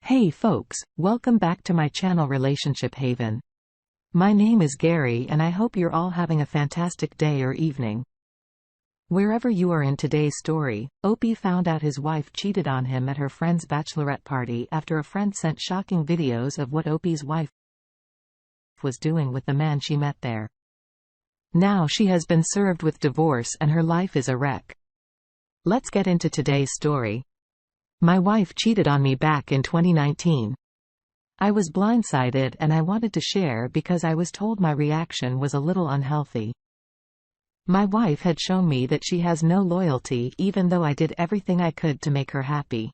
Hey folks, welcome back to my channel Relationship Haven. My name is Gary and I hope you're all having a fantastic day or evening. Wherever you are in today's story, Opie found out his wife cheated on him at her friend's bachelorette party after a friend sent shocking videos of what Opie's wife was doing with the man she met there. Now she has been served with divorce and her life is a wreck. Let's get into today's story. My wife cheated on me back in 2019. I was blindsided and I wanted to share because I was told my reaction was a little unhealthy. My wife had shown me that she has no loyalty even though I did everything I could to make her happy.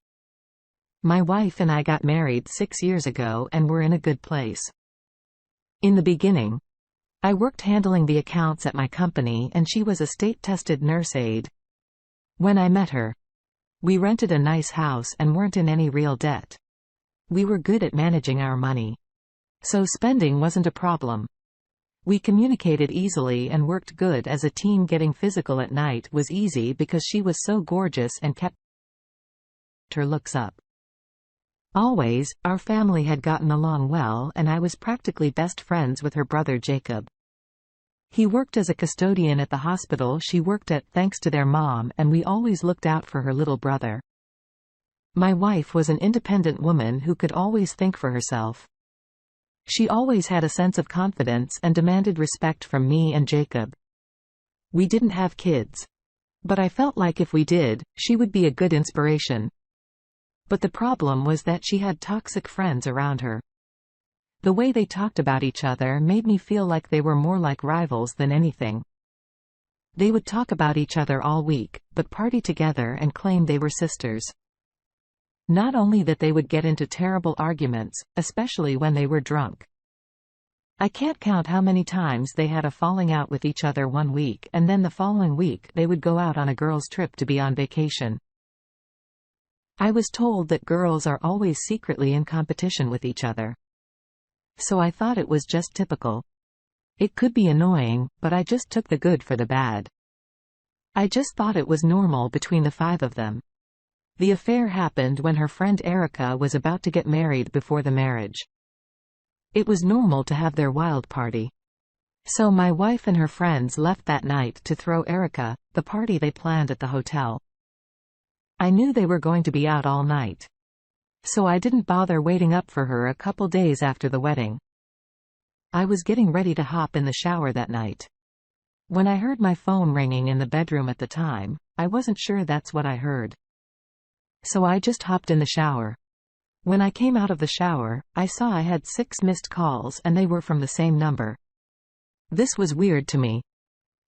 My wife and I got married 6 years ago and were in a good place. In the beginning, I worked handling the accounts at my company and she was a state-tested nurse aide. When I met her, we rented a nice house and weren't in any real debt. We were good at managing our money, so spending wasn't a problem. We communicated easily and worked good as a team. Getting physical at night was easy because she was so gorgeous and kept her looks up. Always, our family had gotten along well and I was practically best friends with her brother Jacob. He worked as a custodian at the hospital she worked at thanks to their mom, and we always looked out for her little brother. My wife was an independent woman who could always think for herself. She always had a sense of confidence and demanded respect from me and Jacob. We didn't have kids, but I felt like if we did, she would be a good inspiration. But the problem was that she had toxic friends around her. The way they talked about each other made me feel like they were more like rivals than anything. They would talk about each other all week, but party together and claim they were sisters. Not only that, they would get into terrible arguments, especially when they were drunk. I can't count how many times they had a falling out with each other one week and then the following week they would go out on a girls' trip to be on vacation. I was told that girls are always secretly in competition with each other. So I thought it was just typical. It could be annoying, but I just took the good for the bad. I just thought it was normal between the five of them. The affair happened when her friend Erica was about to get married. Before the marriage, it was normal to have their wild party. So my wife and her friends left that night to throw Erica the party they planned at the hotel. I knew they were going to be out all night, so I didn't bother waiting up for her a couple days after the wedding. I was getting ready to hop in the shower that night when I heard my phone ringing in the bedroom. At the time, I wasn't sure that's what I heard, so I just hopped in the shower. When I came out of the shower, I saw I had 6 missed calls and they were from the same number. This was weird to me,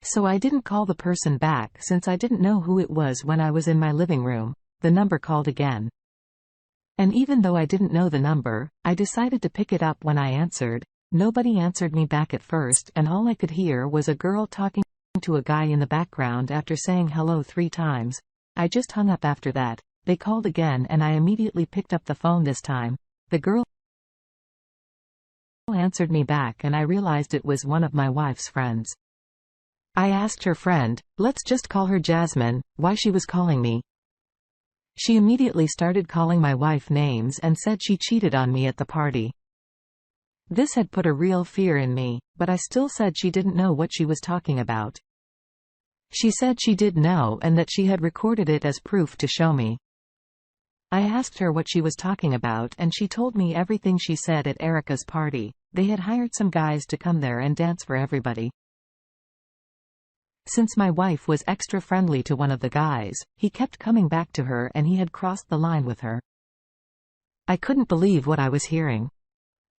so I didn't call the person back since I didn't know who it was. When I was in my living room, the number called again. And even though I didn't know the number, I decided to pick it up. When I answered, nobody answered me back at first and all I could hear was a girl talking to a guy in the background. After saying hello 3 times, I just hung up. After that, they called again and I immediately picked up the phone. This time, the girl answered me back and I realized it was one of my wife's friends. I asked her friend, let's just call her Jasmine, why she was calling me. She immediately started calling my wife names and said she cheated on me at the party. This had put a real fear in me, but I still said she didn't know what she was talking about. She said she did know and that she had recorded it as proof to show me. I asked her what she was talking about and she told me everything. She said at Erica's party, they had hired some guys to come there and dance for everybody. Since my wife was extra friendly to one of the guys, he kept coming back to her and he had crossed the line with her. I couldn't believe what I was hearing.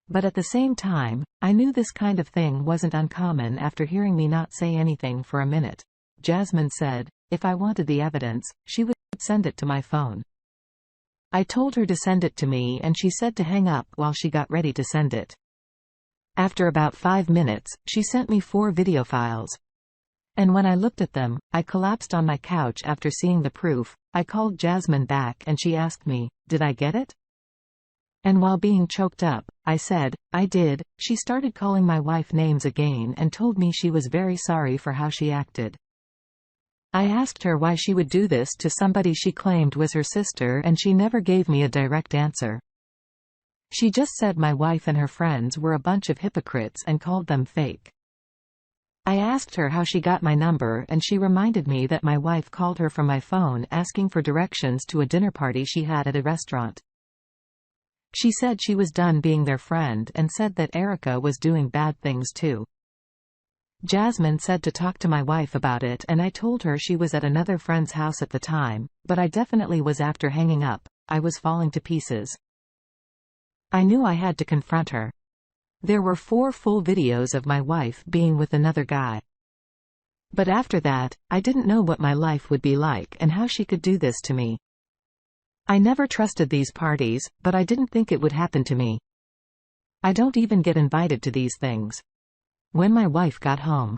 But at the same time, I knew this kind of thing wasn't uncommon. After hearing me not say anything for a minute, Jasmine said, if I wanted the evidence, she would send it to my phone. I told her to send it to me and she said to hang up while she got ready to send it. After about 5 minutes, she sent me 4 video files. And when I looked at them, I collapsed on my couch. After seeing the proof, I called Jasmine back and she asked me, did I get it? And while being choked up, I said, I did. She started calling my wife names again and told me she was very sorry for how she acted. I asked her why she would do this to somebody she claimed was her sister and she never gave me a direct answer. She just said my wife and her friends were a bunch of hypocrites and called them fake. I asked her how she got my number, and she reminded me that my wife called her from my phone asking for directions to a dinner party she had at a restaurant. She said she was done being their friend and said that Erica was doing bad things too. Jasmine said to talk to my wife about it, and I told her she was at another friend's house at the time, but I definitely was. After hanging up, I was falling to pieces. I knew I had to confront her. There were 4 full videos of my wife being with another guy. But after that, I didn't know what my life would be like and how she could do this to me. I never trusted these parties, but I didn't think it would happen to me. I don't even get invited to these things. When my wife got home,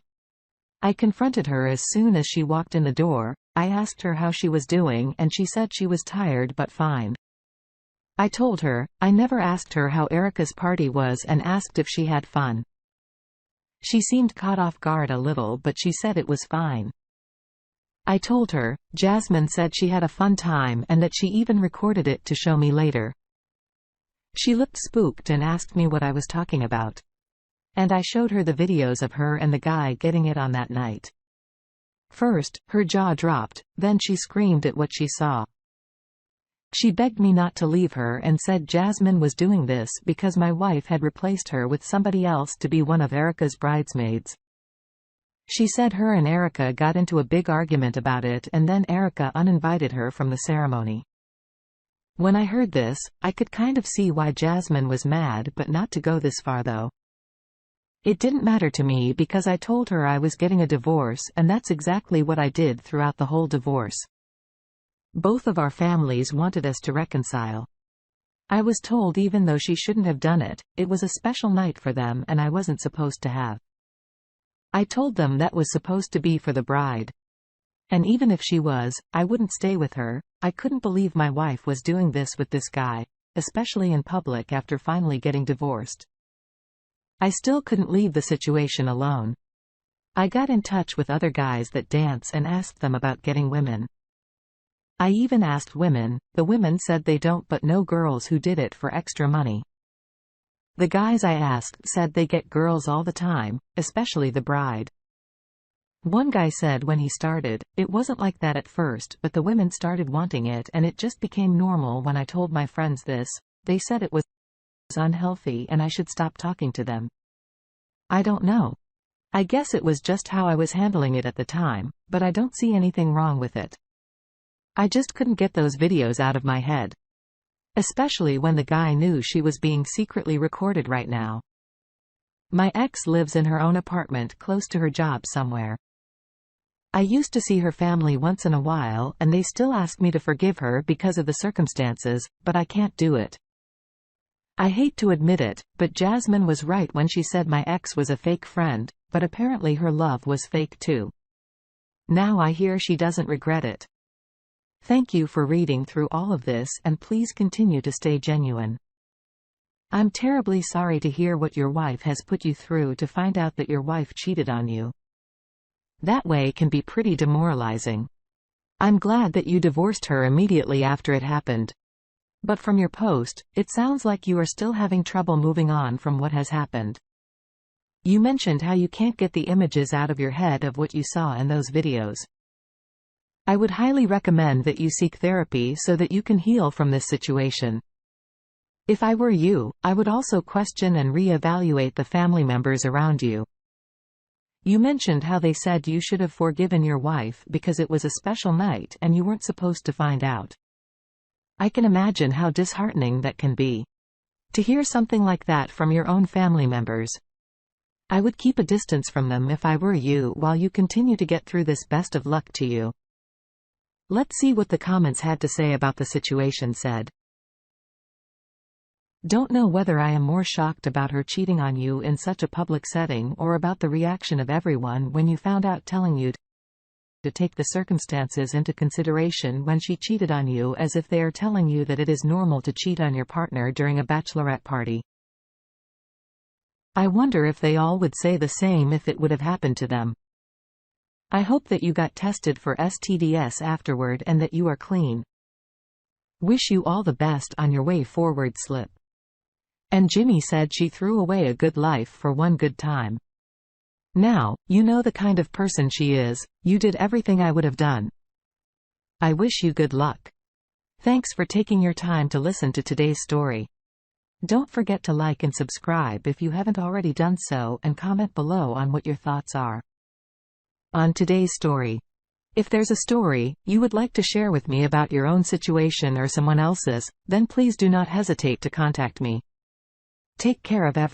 I confronted her as soon as she walked in the door. I asked her how she was doing, and she said she was tired but fine. I told her I never asked her how Erica's party was and asked if she had fun. She seemed caught off guard a little, but she said it was fine. I told her Jasmine said she had a fun time and that she even recorded it to show me later. She looked spooked and asked me what I was talking about. And I showed her the videos of her and the guy getting it on that night. First, her jaw dropped, then she screamed at what she saw. She begged me not to leave her and said Jasmine was doing this because my wife had replaced her with somebody else to be one of Erica's bridesmaids. She said her and Erica got into a big argument about it, and then Erica uninvited her from the ceremony. When I heard this, I could kind of see why Jasmine was mad, but not to go this far though. It didn't matter to me because I told her I was getting a divorce, and that's exactly what I did throughout the whole divorce. Both of our families wanted us to reconcile. I was told even though she shouldn't have done it, it was a special night for them and I wasn't supposed to have. I told them that was supposed to be for the bride. And even if she was, I wouldn't stay with her. I couldn't believe my wife was doing this with this guy, especially in public after finally getting divorced. I still couldn't leave the situation alone. I got in touch with other guys that dance and asked them about getting women. I even asked women. The women said they don't, but know girls who did it for extra money. The guys I asked said they get girls all the time, especially the bride. One guy said when he started, it wasn't like that at first, but the women started wanting it and it just became normal. When I told my friends this, they said it was unhealthy and I should stop talking to them. I don't know. I guess it was just how I was handling it at the time, but I don't see anything wrong with it. I just couldn't get those videos out of my head. Especially when the guy knew she was being secretly recorded right now. My ex lives in her own apartment close to her job somewhere. I used to see her family once in a while and they still ask me to forgive her because of the circumstances, but I can't do it. I hate to admit it, but Jasmine was right when she said my ex was a fake friend, but apparently her love was fake too. Now I hear she doesn't regret it. Thank you for reading through all of this, and please continue to stay genuine. I'm terribly sorry to hear what your wife has put you through to find out that your wife cheated on you. That way can be pretty demoralizing. I'm glad that you divorced her immediately after it happened. But from your post, it sounds like you are still having trouble moving on from what has happened. You mentioned how you can't get the images out of your head of what you saw in those videos. I would highly recommend that you seek therapy so that you can heal from this situation. If I were you, I would also question and re-evaluate the family members around you. You mentioned how they said you should have forgiven your wife because it was a special night and you weren't supposed to find out. I can imagine how disheartening that can be. To hear something like that from your own family members. I would keep a distance from them if I were you while you continue to get through this. Best of luck to you. Let's see what the comments had to say about the situation. Said, don't know whether I am more shocked about her cheating on you in such a public setting or about the reaction of everyone when you found out, telling you to take the circumstances into consideration when she cheated on you, as if they are telling you that it is normal to cheat on your partner during a bachelorette party. I wonder if they all would say the same if it would have happened to them. I hope that you got tested for STDs afterward and that you are clean. Wish you all the best on your way forward. Slip. And Jimmy said she threw away a good life for one good time. Now, you know the kind of person she is. You did everything I would have done. I wish you good luck. Thanks for taking your time to listen to today's story. Don't forget to like and subscribe if you haven't already done so, and comment below on what your thoughts are on today's story. If there's a story you would like to share with me about your own situation or someone else's, then please do not hesitate to contact me. Take care of everyone.